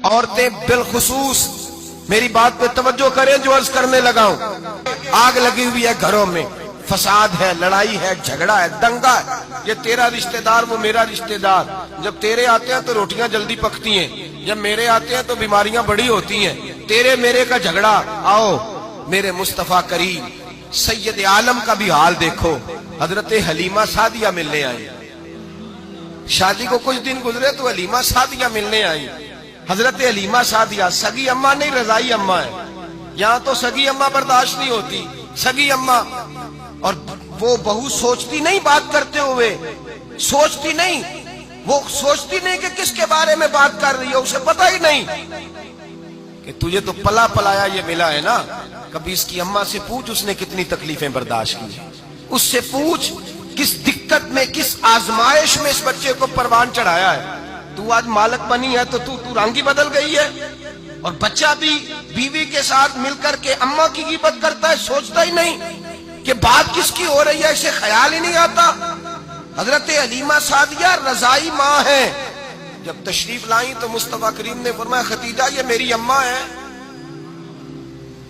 عورتیں بالخصوص میری بات پہ توجہ کریں جو عرض کرنے لگا ہوں. آگ لگی ہوئی ہے گھروں میں، فساد ہے، لڑائی ہے، جھگڑا ہے، دنگا ہے. یہ تیرا رشتہ دار وہ میرا رشتہ دار. جب تیرے آتے ہیں تو روٹیاں جلدی پکتی ہیں، جب میرے آتے ہیں تو بیماریاں بڑی ہوتی ہیں. تیرے میرے کا جھگڑا. آؤ میرے مصطفیٰ کریم سید عالم کا بھی حال دیکھو. حضرت حلیمہ سعدیہ ملنے آئی. شادی کو کچھ دن گزرے تو حلیمہ سعدیہ ملنے آئی. حضرت حلیمہ سعدیہ سگی اماں نہیں، رضائی اماں ہے. یہاں تو سگی اماں برداشت نہیں ہوتی. سگی اماں اور وہ بہو سوچتی نہیں بات کرتے ہوئے، سوچتی نہیں، وہ سوچتی نہیں کہ کس کے بارے میں بات کر رہی ہے. اسے پتہ ہی نہیں کہ تجھے تو پلا پلایا یہ ملا ہے نا. کبھی اس کی اماں سے پوچھ اس نے کتنی تکلیفیں برداشت کی. اس سے پوچھ کس دقت میں، کس آزمائش میں اس بچے کو پروان چڑھایا ہے. تو آج مالک بنی ہے تو رنگ ہی بدل گئی ہے. اور بچہ بھی بیوی کے ساتھ مل کر کے اماں کی غیبت کرتا ہے، سوچتا ہی نہیں کہ بات کس کی ہو رہی ہے، اسے خیال ہی نہیں آتا. حضرت حلیمہ سعدیہ رضائی ماں ہے. جب تشریف لائیں تو مصطفیٰ کریم نے فرمایا ختیجہ یہ میری اماں ہے.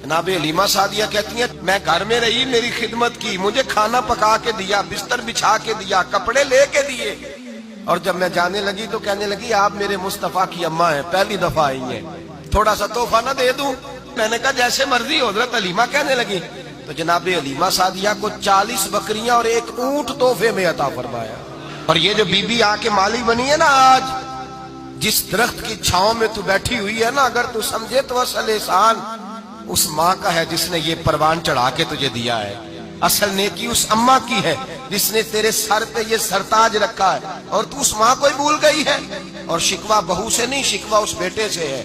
جناب حلیمہ سعدیہ کہتی ہیں میں گھر میں رہی، میری خدمت کی، مجھے کھانا پکا کے دیا، بستر بچھا کے دیا، کپڑے لے کے دیے. اور جب میں جانے لگی تو کہنے لگی آپ میرے مصطفیٰ کی اماں ہیں، پہلی دفعہ آئی ہیں، تھوڑا سا تحفہ نہ دے دوں؟ میں نے کہا جیسے مرضی. حضرت حلیمہ کہنے لگی تو جناب حلیمہ سعدیہ کو 40 بکریاں اور 1 اونٹ تحفے میں عطا فرمایا. اور یہ جو بی بی آ کے مالی بنی ہے نا، آج جس درخت کی چھاؤں میں تو بیٹھی ہوئی ہے نا، اگر تو سمجھے تو اصل احسان اس ماں کا ہے جس نے یہ پروان چڑھا کے تجھے دیا ہے. اصل نیکی اس اماں کی ہے جس نے تیرے سر پہ یہ سرتاج رکھا ہے، اور تو اس ماں کو ہی بھول گئی ہے. اور شکوہ بہو سے نہیں، شکوہ اس بیٹے سے ہے،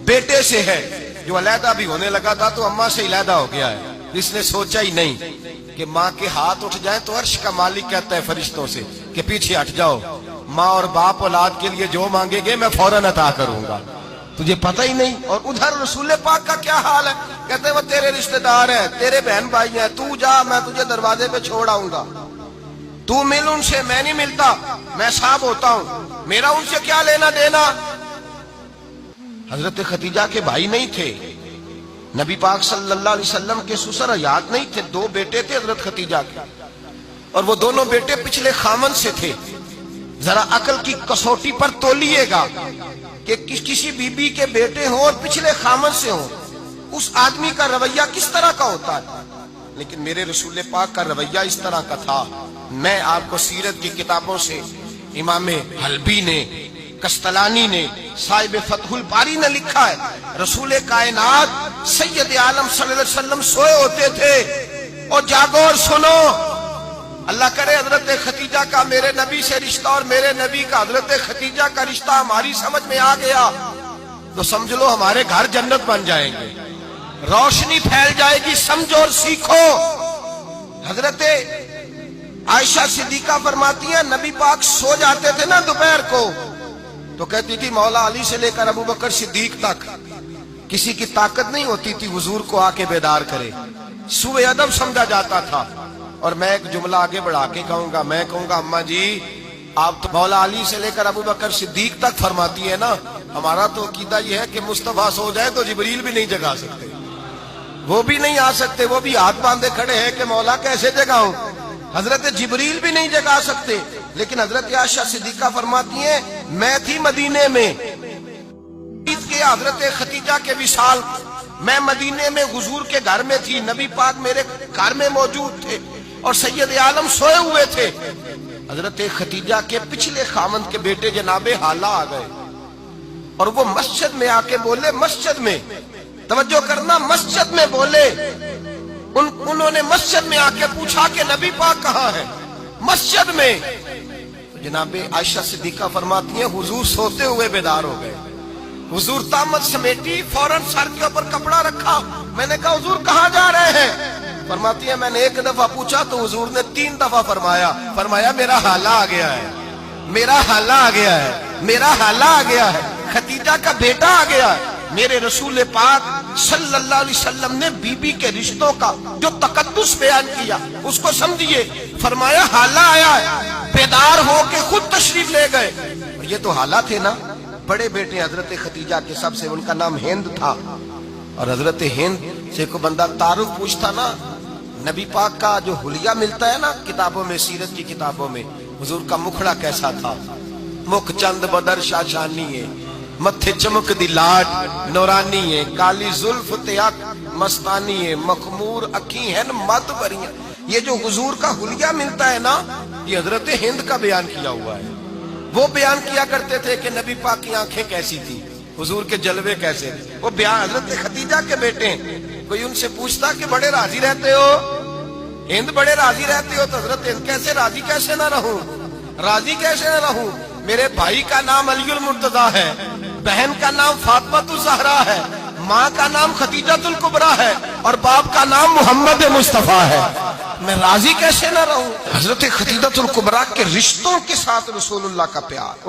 بیٹے سے ہے جو علیحدہ بھی ہونے لگا تھا تو اماں سے علیحدہ ہو گیا ہے. جس نے سوچا ہی نہیں کہ ماں کے ہاتھ اٹھ جائیں تو عرش کا مالک کہتا ہے فرشتوں سے کہ پیچھے ہٹ جاؤ، ماں اور باپ اولاد کے لیے جو مانگے گے میں فوراً عطا کروں گا. تجھے پتہ ہی نہیں. اور ادھر رسول پاک کا کیا حال ہے؟ کہتے ہیں وہ تیرے رشتہ دار ہیں، تیرے بہن بھائی ہیں، تو جا میں تجھے دروازے پہ چھوڑ آؤں گا، تو مل ان سے. میں نہیں ملتا، میں صاحب ہوتا ہوں، میرا ان سے کیا لینا دینا. حضرت ختیجہ کے بھائی نہیں تھے، نبی پاک صلی اللہ علیہ وسلم کے سسر حیات نہیں تھے. 2 بیٹے تھے حضرت ختیجہ کے، اور وہ دونوں بیٹے پچھلے خامن سے تھے. ذرا عقل کی کسوٹی پر تولیے گا کہ کسی بی بی کے بیٹے ہوں اور پچھلے خامن سے ہوں، اس آدمی کا رویہ کس طرح کا ہوتا ہے. لیکن میرے رسول پاک کا رویہ اس طرح کا تھا. میں آپ کو سیرت کی کتابوں سے امام حلبی نے، کستلانی نے، صاحب فتح الباری نے لکھا ہے رسول کائنات سید عالم صلی اللہ علیہ وسلم سوئے ہوتے تھے. اور جاگو اور سنو، اللہ کرے حضرت ختیجہ کا میرے نبی سے رشتہ اور میرے نبی کا حضرت ختیجہ کا رشتہ ہماری سمجھ میں آ گیا تو سمجھ لو ہمارے گھر جنت بن جائیں گے، روشنی پھیل جائے گی. سمجھو اور سیکھو. حضرت عائشہ صدیقہ فرماتی ہیں نبی پاک سو جاتے تھے نا دوپہر کو تو کہتی تھی مولا علی سے لے کر ابو بکر صدیق تک کسی کی طاقت نہیں ہوتی تھی حضور کو آ کے بیدار کرے. سوء ادب سمجھا جاتا تھا. اور میں ایک جملہ آگے بڑھا کے کہوں گا، میں کہوں گا اماں جی آپ تو مولا علی سے لے کر ابو بکر صدیق تک فرماتی ہے نا، ہمارا تو عقیدہ یہ ہے کہ مصطفیٰ سو جائے تو جبریل بھی نہیں جگا سکتے، وہ بھی نہیں آ سکتے، وہ بھی ہاتھ باندھے کھڑے ہیں کہ مولا کیسے جگاؤں. حضرت جبریل بھی نہیں جگا سکتے. لیکن حضرت عائشہ صدیقہ فرماتی ہیں میں تھی مدینے میں کہ حضرت ختیجہ کے وصال، میں مدینے میں حضور کے گھر میں تھی، نبی پاک میرے گھر میں موجود تھے اور سید عالم سوئے ہوئے تھے. حضرت ختیجہ کے پچھلے خامند کے بیٹے جناب حالہ آ گئے اور وہ مسجد میں آ کے بولے، مسجد میں توجہ کرنا، مسجد میں بولے. انہوں نے مسجد میں آ کے پوچھا کہ نبی پاک کہاں ہے؟ مسجد میں. جناب عائشہ صدیقہ فرماتی ہیں حضور سوتے ہوئے بیدار ہو گئے. حضور طامت سمیٹی، فوراً سر کے اوپر کپڑا رکھا. میں نے کہا حضور کہاں جا رہے ہیں؟ فرماتی ہے میں نے 1 دفعہ پوچھا تو حضور نے 3 دفعہ فرمایا میرا حالہ آ گیا ہے، میرا حالہ آ گیا ہے، میرا حالہ آ گیا ہے، ختیجہ کا بیٹا آ گیا ہے. میرے رسول پاک صلی اللہ علیہ وسلم نے بی بی کے رشتوں کا جو تقدس بیان کیا اس کو سمجھیے. فرمایا حالہ آیا ہے، بیدار ہو کے خود تشریف لے گئے. یہ تو حالہ تھے نا، بڑے بیٹے حضرت خدیجہ کے سب سے، ان کا نام ہند تھا، اور حضرت ہند سے کوئی بندہ تعارف پوچھتا نا، نبی پاک کا جو حلیہ ملتا ہے نا کتابوں میں، سیرت کی کتابوں میں، حضور کا مکھڑا کیسا تھا، مکھ چند بدر شاشانی ہے، متھے چمک دی لاٹ نورانی ہے، کالی زلف تیاک مستانی ہے، مخمور اکھی ہیں مد بریاں. یہ جو حضور کا حلیہ ملتا ہے نا، یہ حضرت ہند کا بیان کیا ہوا ہے. وہ بیان کیا کرتے تھے کہ نبی پاک کی آنکھیں کیسی تھی، حضور کے جلوے کیسے تھے. وہ بیان حضرت خدیجہ کے بیٹے ہیں. کوئی ان سے پوچھتا کہ بڑے راضی رہتے ہو ہند، بڑے راضی رہتے ہو، تو حضرت ہند کیسے راضی کیسے نہ رہوں، راضی کیسے نہ رہوں. میرے بھائی کا نام علی المرتضیٰ ہے، بہن کا نام فاطمہ الزہرا ہے، ماں کا نام خدیجہ الکبریٰ ہے، اور باپ کا نام محمد مصطفیٰ ہے. میں راضی کیسے نہ رہوں. حضرت خدیجہ الکبریٰ کے رشتوں کے ساتھ رسول اللہ کا پیار.